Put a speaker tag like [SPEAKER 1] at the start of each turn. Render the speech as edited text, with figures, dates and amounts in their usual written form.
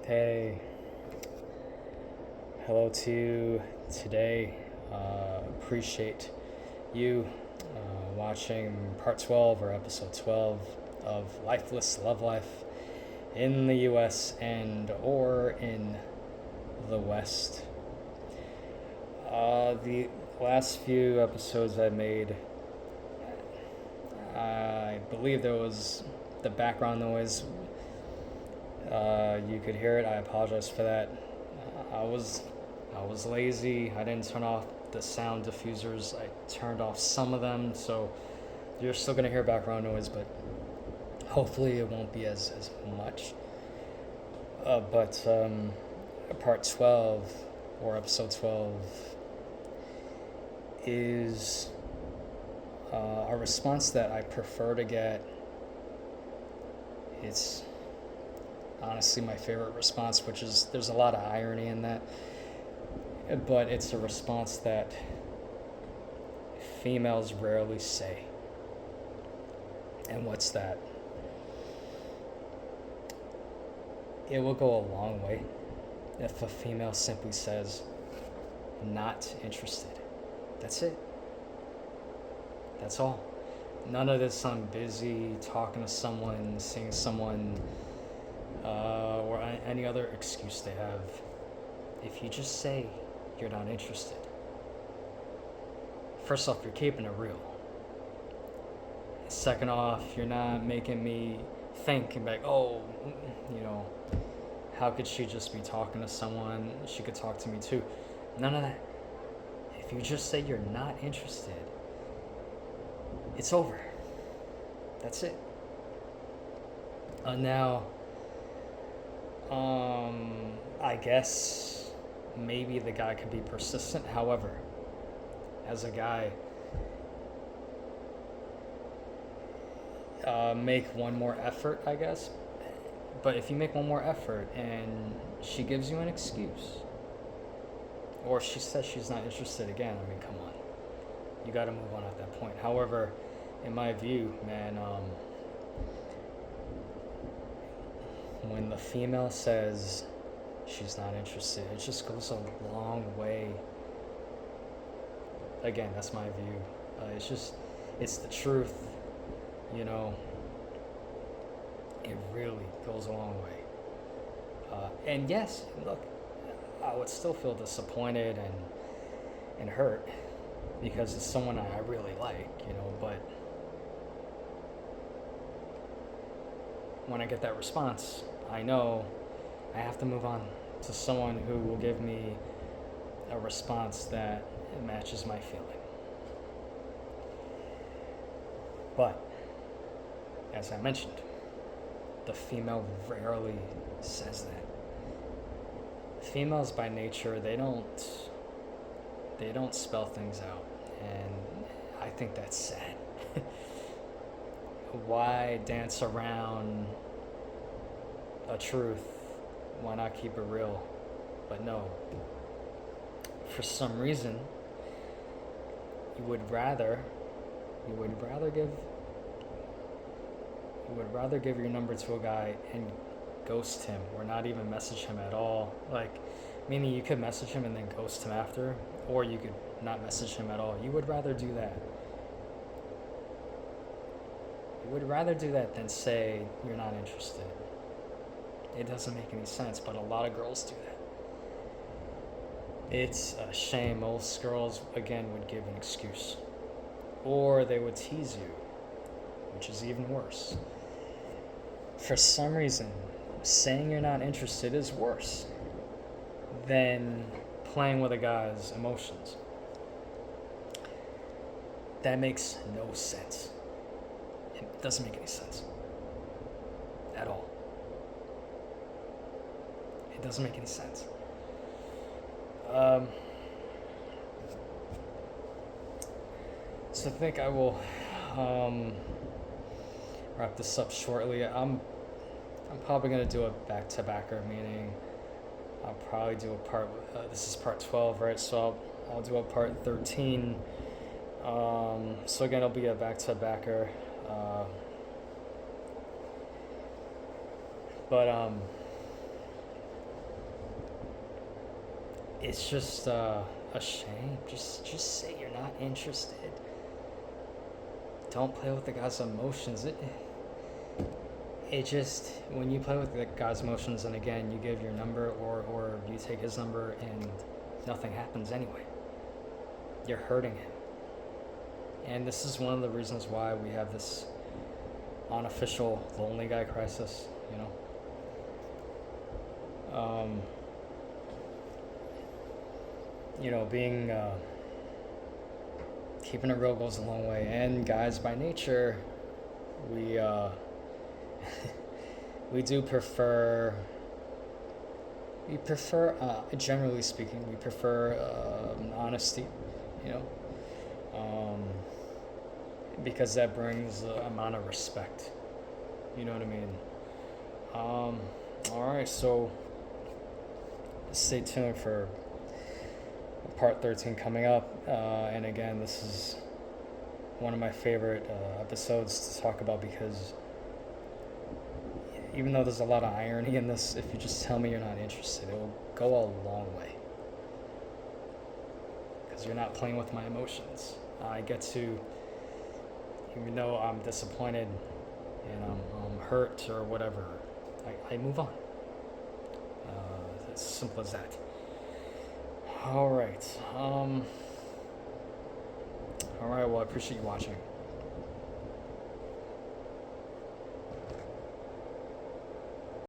[SPEAKER 1] Hey, hello to you today. Appreciate you watching part 12 or episode 12 of Lifeless Love Life in the US and or in the West. The last few episodes I made, I believe there was the background noise. You could hear it. I apologize for that. I was lazy. I didn't turn off the sound diffusers. I turned off some of them, so you're still gonna hear background noise, but hopefully it won't be as much. But part 12 or episode 12 is a response that I prefer to get. It's honestly my favorite response, which is there's a lot of irony in that, but it's a response that females rarely say. And what's that? It will go a long way if a female simply says, not interested. That's it. That's all. None of this I'm busy talking to someone, seeing someone, or any other excuse they have. If you just say you're not interested, first off, you're keeping it real. Second off, you're not making me think and be like, oh, how could she just be talking to someone? She could talk to me too. None of that. If you just say you're not interested, it's over. That's it. Now, I guess maybe the guy could be persistent. However, as a guy, make one more effort, I guess. But if you make one more effort and she gives you an excuse, or she says she's not interested again, I mean, come on. You got to move on at that point. However, in my view, man, when the female says she's not interested, it just goes a long way. Again, that's my view. It's the truth, It really goes a long way. And yes, look, I would still feel disappointed and hurt because it's someone I really like, but when I get that response, I know I have to move on to someone who will give me a response that matches my feeling. But, as I mentioned, the female rarely says that. Females by nature, they don't spell things out, and I think that's sad. Why dance around a truth? Why not keep it real? But no, for some reason, you would rather give your number to a guy and ghost him, or not even message him at all. Like, meaning you could message him and then ghost him after, or you could not message him at all. You would rather do that. You would rather do that than say you're not interested. It doesn't make any sense, but a lot of girls do that. It's a shame. Most girls, again, would give an excuse. Or they would tease you, which is even worse. For some reason, saying you're not interested is worse than playing with a guy's emotions. That makes no sense. It doesn't make any sense at all. It doesn't make any sense. So I think I will wrap this up shortly. I'm probably gonna do a back-to-backer, meaning I'll probably do a part. This is part 12, right? So I'll do a part 13. So again, it'll be a back-to-backer. But it's just a shame. Just say you're not interested. Don't play with the guy's emotions. It just, when you play with the guy's emotions and again you give your number or you take his number and nothing happens anyway, you're hurting him. And this is one of the reasons why we have this unofficial lonely guy crisis, you know. Being keeping it real goes a long way. And guys, by nature, we we do prefer. We prefer, generally speaking, we prefer honesty, you know, because that brings an amount of respect. You know what I mean? All right, so stay tuned for part 13 coming up. And again, this is one of my favorite episodes to talk about because even though there's a lot of irony in this, if you just tell me you're not interested, it will go a long way. Because you're not playing with my emotions. I get to, even though I'm disappointed and I'm hurt or whatever, I move on. It's as simple as that. All right. Well, I appreciate you watching.